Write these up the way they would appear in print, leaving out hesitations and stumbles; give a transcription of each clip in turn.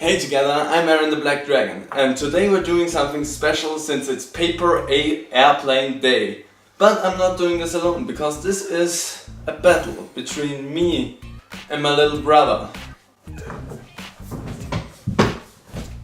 Hey together, I'm Aaron the Black Dragon, and today we're doing something special since it's Paper Airplane Day. But I'm not doing this alone, because this is a battle between me and my little brother.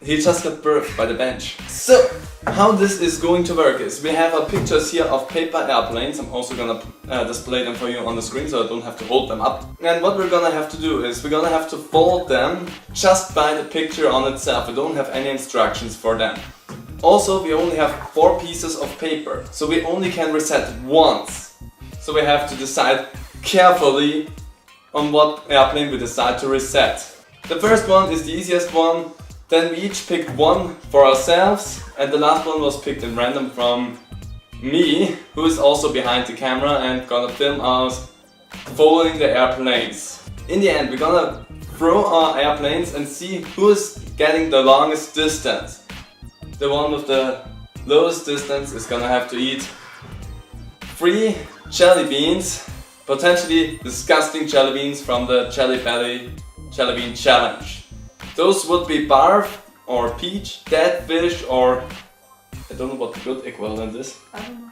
He just got birthed by the bench. So, how this is going to work is, we have our pictures here of paper airplanes. I'm also gonna display them for you on the screen so I don't have to hold them up. And what we're gonna have to do is, we're gonna have to fold them just by the picture on itself. We don't have any instructions for them. Also, we only have 4 pieces of paper, so we only can reset once. So we have to decide carefully on what airplane we decide to reset. The first one is the easiest one. Then we each picked one for ourselves, and the last one was picked in random from me, who is also behind the camera and gonna film us folding the airplanes. In the end, we're gonna throw our airplanes and see who's getting the longest distance. The one with the lowest distance is gonna have to eat 3 jelly beans, potentially disgusting jelly beans from the Jelly Belly Jelly Bean Challenge. Those would be barf or peach, dead fish, or I don't know what the good equivalent is. I don't know.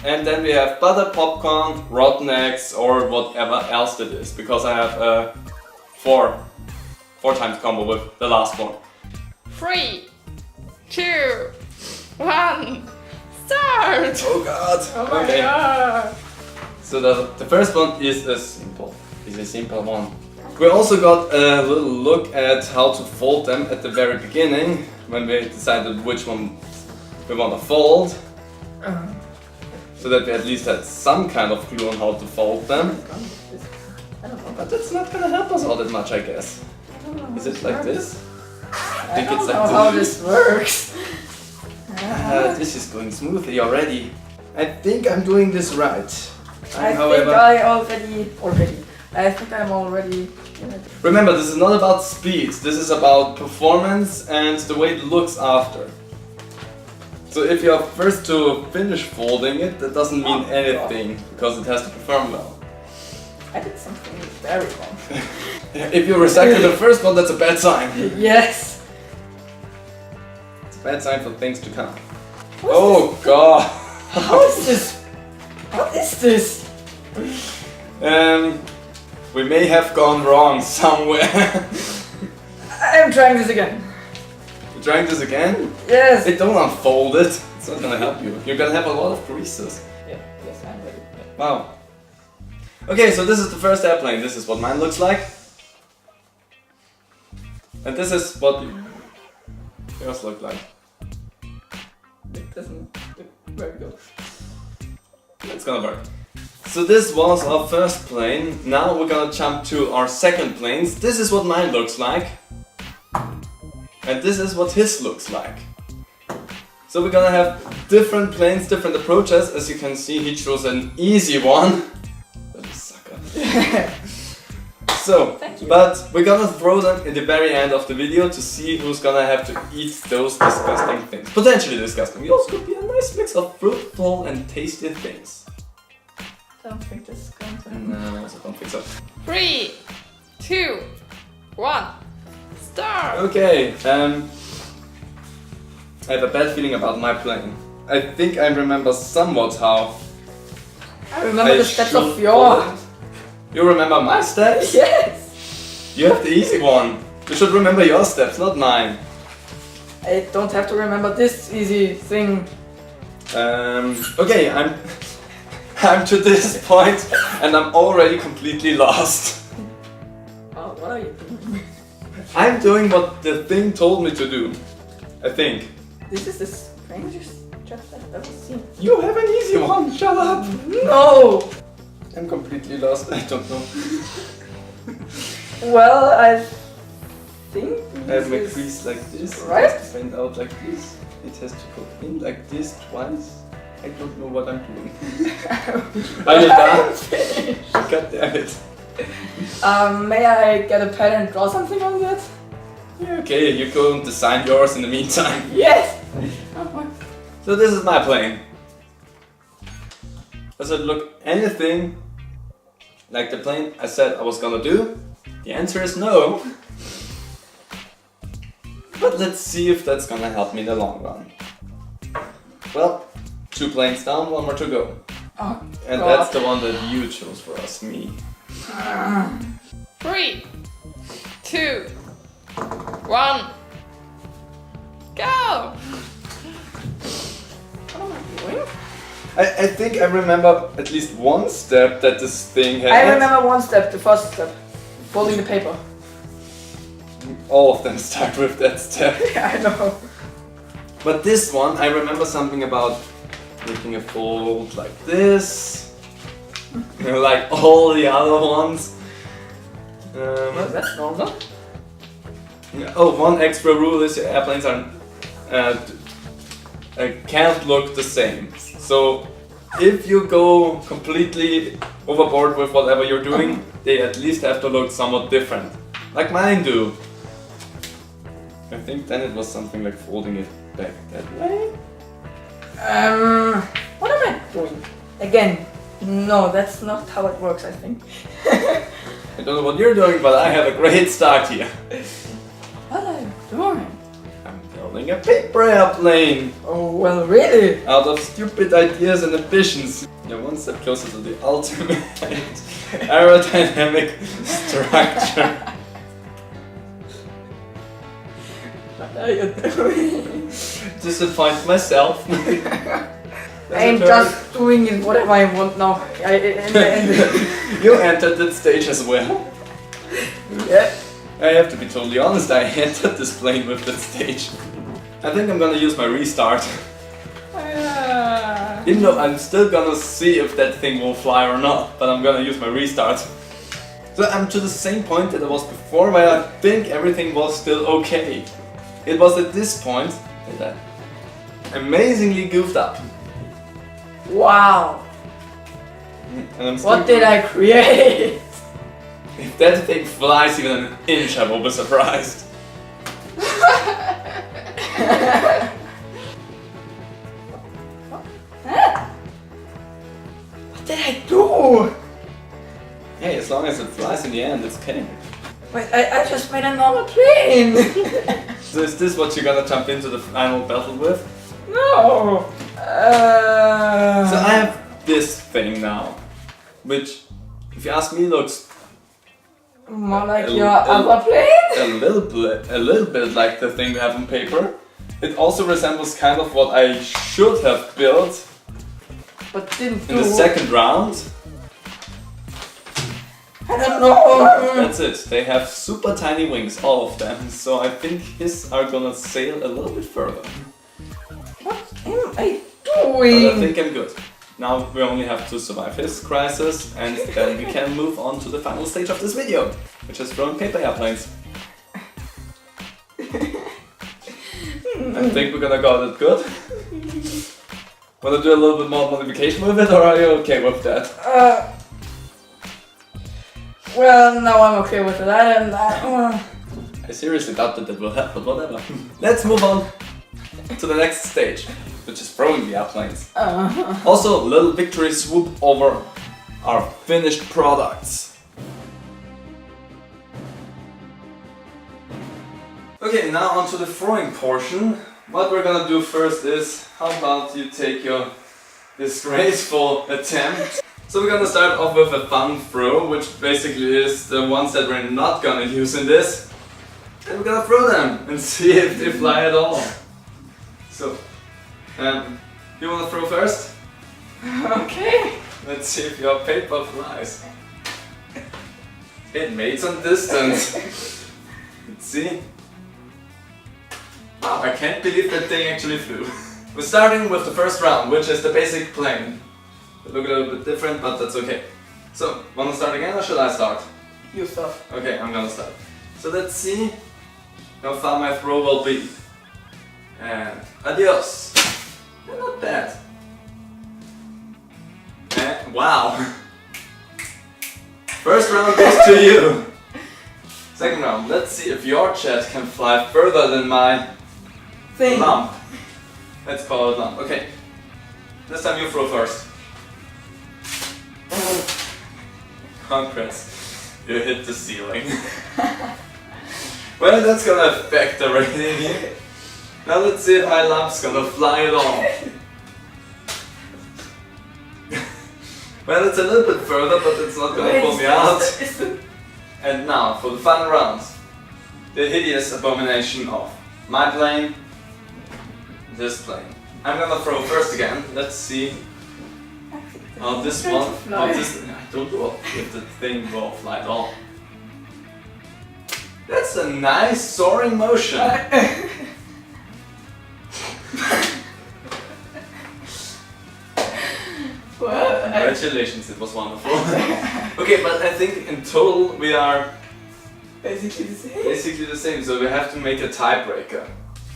And then we have butter, popcorn, rotten eggs, or whatever else it is, because I have a 4 times combo with the last one. 3, 2, 1, start! Oh god! Oh my god! So the first one is a simple one. We also got a little look at how to fold them at the very beginning, when we decided which one we want to fold. So that we at least had some kind of clue on how to fold them. I don't know. But that's not gonna help us all that much, I guess. Is it like this? I don't know how this works. This is going smoothly already. I think I'm doing this right. I think I'm already in it. Remember, this is not about speed, this is about performance and the way it looks after. So if you're first to finish folding it, that doesn't mean anything, because it has to perform well. I did something very wrong. If you recycle the first one, that's a bad sign. Yes! It's a bad sign for things to come. Oh god! How is this? What is this? We may have gone wrong somewhere. I'm trying this again. You're trying this again? Yes! Hey, don't unfold it. It's not gonna help you. You're gonna have a lot of creases. Yeah, yes, I'm ready. Wow. Okay, so this is the first airplane. This is what mine looks like. And this is what yours look like. It doesn't look very good. It's gonna work. So this was our first plane. Now we're gonna jump to our second planes. This is what mine looks like. And this is what his looks like. So we're gonna have different planes, different approaches. As you can see, he chose an easy one. That is sucker. So, Thank you. but we're gonna throw them in the very end of the video to see who's gonna have to eat those disgusting things. Potentially disgusting. Yours could be a nice mix of fruitful and tasty things. I don't think this is going to happen. No, I also don't think so. 3, 2, 1, start! Okay, I have a bad feeling about my plane. I think I remember somewhat how I remember the steps should of your... fold it. You remember my steps? Yes! You have the easy one. You should remember your steps, not mine. I don't have to remember this easy thing. Okay, I'm to this point and I'm already completely lost. Oh, what are you doing? I'm doing what the thing told me to do. I think. This is the strangest job I've ever seen. You have an easy one, shut up! No! I'm completely lost, I don't know. Well, I think I have my this is crease like this, right? it has to bend out like this, it has to go in like this twice. I don't know what I'm doing. Are you done? finished. God damn it. May I get a pen and draw something on that? Yeah, okay, you go and design yours in the meantime. Yes! So this is my plane. Does it look anything like the plane I said I was gonna do? The answer is no. But let's see if that's gonna help me in the long run. Well, 2 planes down, 1 more to go. Oh, And God. that's the one that you chose for us, me. 3, 2, 1, go! What am I doing? I think I remember at least one step that this thing had. I remember one step, the first step. Folding the paper. All of them start with that step. I know. But this one, I remember something about making a fold like this. Like all the other ones. Well, that's normal. Oh, one extra rule is your airplanes are can't look the same. So if you go completely overboard with whatever you're doing, they at least have to look somewhat different, like mine do. I think then it was something like folding it back that way. What am I doing? Again, no, that's not how it works, I think. I don't know what you're doing, but I have a great start here. What am I doing? I'm building a paper airplane Oh, well, really? out of stupid ideas and ambitions. You're one step closer to the ultimate aerodynamic structure. What are you doing? Disappoint myself. I'm just doing it whatever I want now. In the end. You entered that stage as well. Yeah. I have to be totally honest, I entered this plane with that stage. I think I'm gonna use my restart. Even though I'm still gonna see if that thing will fly or not, but I'm gonna use my restart. So I'm to the same point that I was before, where I think everything was still okay. It was at this point that I amazingly goofed up. Wow. And I'm still What did I create? If that thing flies even an inch, I will be surprised. What did I do? Hey, as long as it flies in the end, it's okay. Wait, I just made a normal plane. So is this what you're gonna jump into the final battle with? No. So I have this thing now, which, if you ask me, looks More like a- your a- other plane? a little bit like the thing we have on paper. It also resembles kind of what I should have built But didn't in do. the second round. I don't know. That's it. They have super tiny wings, all of them. So I think his are gonna sail a little bit further. What am I But I doing? think I'm good. Now we only have to survive his crisis, and then we can move on to the final stage of this video, which is throwing paper airplanes. I think we're gonna got it good. Wanna do a little bit more modification with it, or are you okay with that? Well, now I'm okay with it. I don't. I seriously doubt that will help, but whatever. Let's move on to the next stage, which is throwing the airplanes. Also, little victory swoop over our finished products. Okay, now on to the throwing portion. What we're gonna do first is, how about you take your disgraceful attempt. So we're gonna start off with a fun throw, which basically is the ones that we're not gonna use in this. And we're gonna throw them and see if they fly at all. So, you wanna throw first? Okay. Let's see if your paper flies. It made some distance. Let's see. Wow, I can't believe that thing actually flew. We're starting with the first round, which is the basic plane. They look a little bit different, but that's okay. So, wanna start again or should I start? You start. Okay, I'm gonna start. So let's see how far my throw will be. And adios. Yeah, not bad. And wow. First round goes to you. Second round, let's see if your jet can fly further than my Thing. lump. Let's call it lump. Okay. This time you throw first. Congrats. You hit the ceiling. Well, that's gonna affect the rating here. Now let's see if my lamp's gonna fly along. Well, it's a little bit further, but it's not gonna pull me out. And now, for the final round. The hideous abomination of my plane, this plane. I'm gonna throw first again. Let's see how this one, I don't know if the thing will fly at all. That's a nice soaring motion. Well, Congratulations, it was wonderful. Okay, but I think in total we are basically the same. so we have to make a tiebreaker.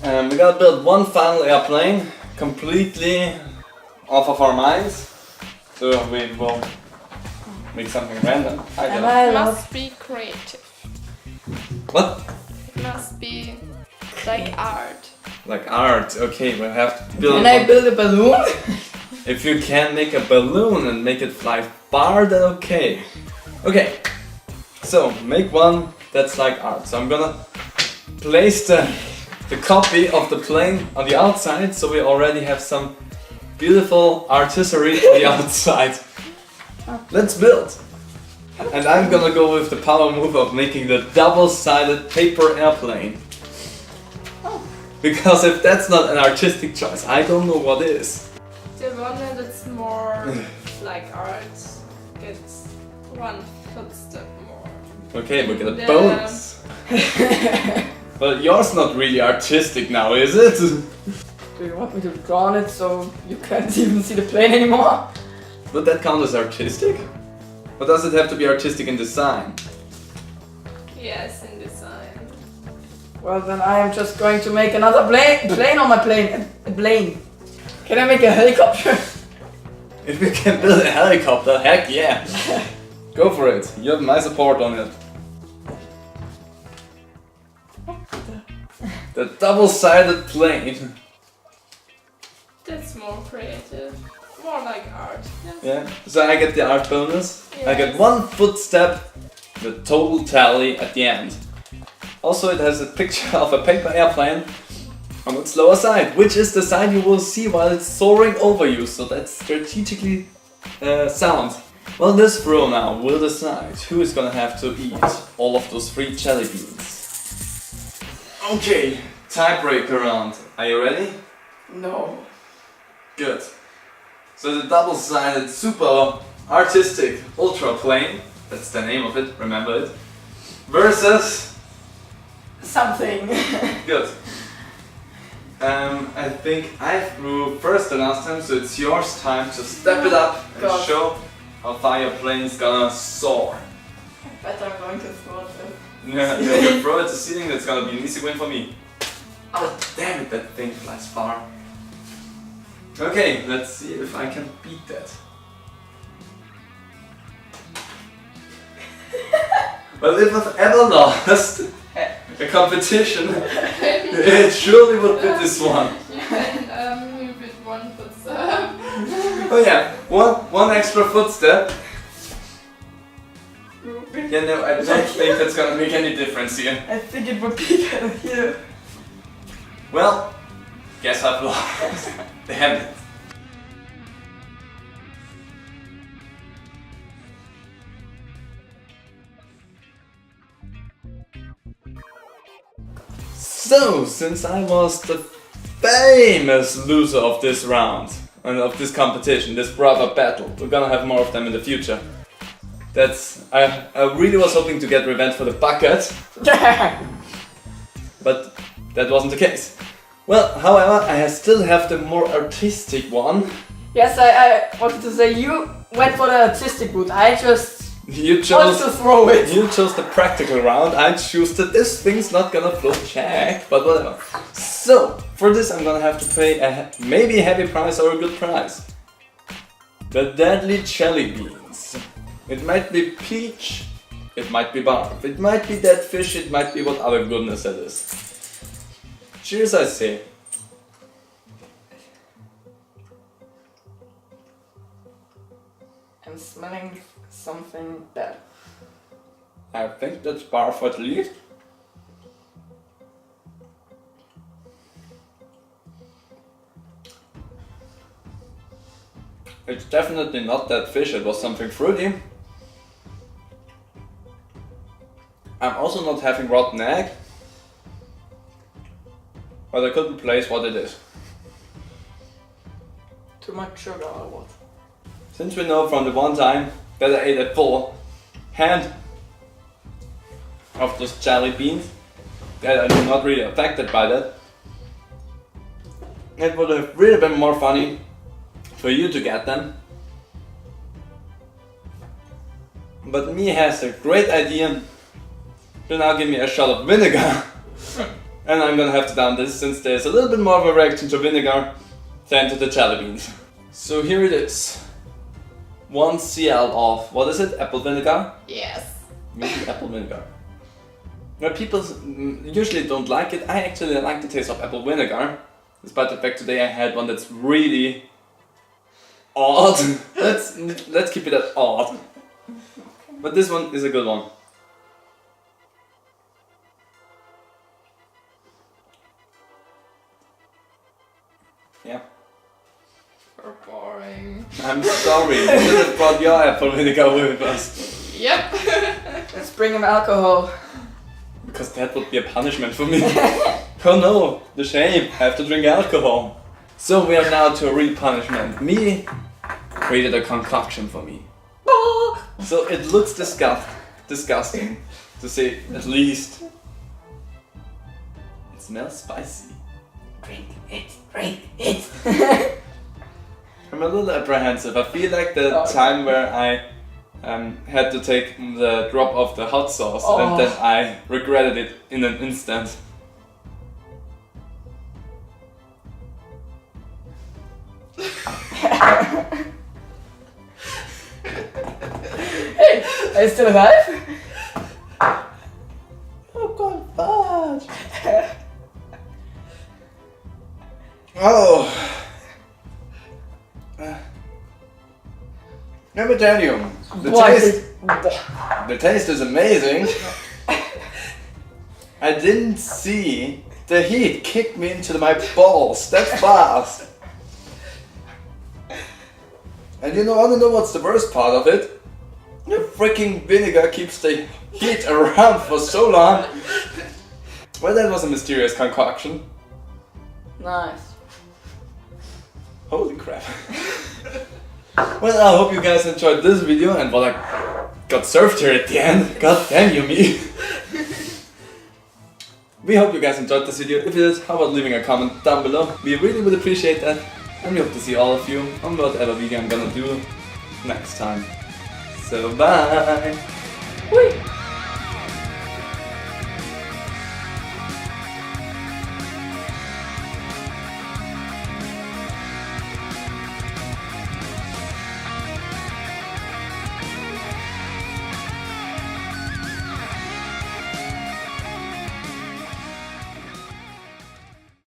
We gotta build one final airplane completely off of our minds. So we will make something random. I don't know. It must be creative. What? It must be like art. Like art, okay, we have to build. Can I build a balloon? If you can make a balloon and make it fly far, then okay. Okay, so make one that's like art. So I'm gonna place the copy of the plane on the outside, so we already have some beautiful artistry on the outside. Let's build! And I'm gonna go with the power move of making the double-sided paper airplane. Because if that's not an artistic choice, I don't know what is. The one that's more like art gets one footstep more. Okay, we get a Yeah. bonus. But yours not really artistic now, is it? Do you want me to draw on it so you can't even see the plane anymore? Would that count as artistic? Or does it have to be artistic in design? Yes, in design. Well, then I am just going to make another plane on my plane. A plane. Can I make a helicopter? If you can build a helicopter, heck yeah! Go for it, you have my support on it. The double-sided plane. That's more creative. More like art. Yes. Yeah, so I get the art bonus. I get Yes. one footstep, the total tally at the end. Also, it has a picture of a paper airplane on its lower side, which is the side you will see while it's soaring over you, so that's strategically sound. Well, this throw now will decide who is gonna have to eat all of those 3 jelly beans. Okay, tiebreaker round. Are you ready? No. Good. So the double-sided, super artistic ultra plane, that's the name of it, remember it, versus Something. good. I think I threw first the last time, so it's yours time to step it up and God. show how far your plane's gonna soar. But I'm going to throw it. Yeah, you throw it to the ceiling, that's gonna be an easy win for me. Oh, damn it, that thing flies far. Okay, let's see if I can beat that. Well, if I've ever lost a competition, it surely would be this one. You can move it one footstep. Oh yeah, one extra footstep. Yeah, no, I don't think that's gonna make any difference here. I think it would be kind of here. Well, guess I've lost. Damn it. So, since I was the famous loser of this round and of this competition, this brother battle, we're gonna have more of them in the future. I really was hoping to get revenge for the bucket, but that wasn't the case. Well, however, I still have the more artistic one. Yes, I wanted to say you went for the artistic route. I just You wanted chose to throw it. You chose the practical round, I choose that this thing's not gonna float check, but whatever. So, for this I'm gonna have to pay maybe a heavy price or a good price. The deadly jelly beans. It might be peach, it might be barf, it might be dead fish, it might be what other goodness it is. Cheers, I say. I'm smelling something bad. I think that's barf at least. It's definitely not that fish, it was something fruity. I'm also not having rotten egg, but I couldn't place what it is. Too much sugar or what? Since we know from the one time that I ate a full hand of those jelly beans, that I'm not really affected by that, it would have really been more funny for you to get them. But me has a great idea to now give me a shot of vinegar. And I'm gonna have to down this since there's a little bit more of a reaction to vinegar than to the jelly beans. So here it is. 1 cl of, what is it, apple vinegar? Yes. Maybe apple vinegar. Well, people usually don't like it. I actually like the taste of apple vinegar. Despite the fact today I had one that's really odd. let's keep it at odd. But this one is a good one. Yeah. We're boring. I'm sorry, you should have brought your apple vinegar with us. Yep. Let's bring him alcohol. Because that would be a punishment for me. Oh no, the shame, I have to drink alcohol. So we are now to a real punishment. Me created a concoction for me. So it looks disgusting, to say at least. It smells spicy. Drink it. I'm a little apprehensive. I feel like the time where I had to take the drop of the hot sauce and then I regretted it in an instant. Hey, are you still alive? Oh god, fudge! Oh! Let me tell you, the taste is amazing. I didn't see the heat kick me into my balls that fast. And you wanna know what's the worst part of it? The freaking vinegar keeps the heat around for so long. Well, that was a mysterious concoction. Nice. Holy crap. Well, I hope you guys enjoyed this video and what I got served here at the end. God damn you, me. We hope you guys enjoyed this video. If you did, how about leaving a comment down below? We really would appreciate that. And we hope to see all of you on whatever video I'm gonna do next time. So bye! Whee!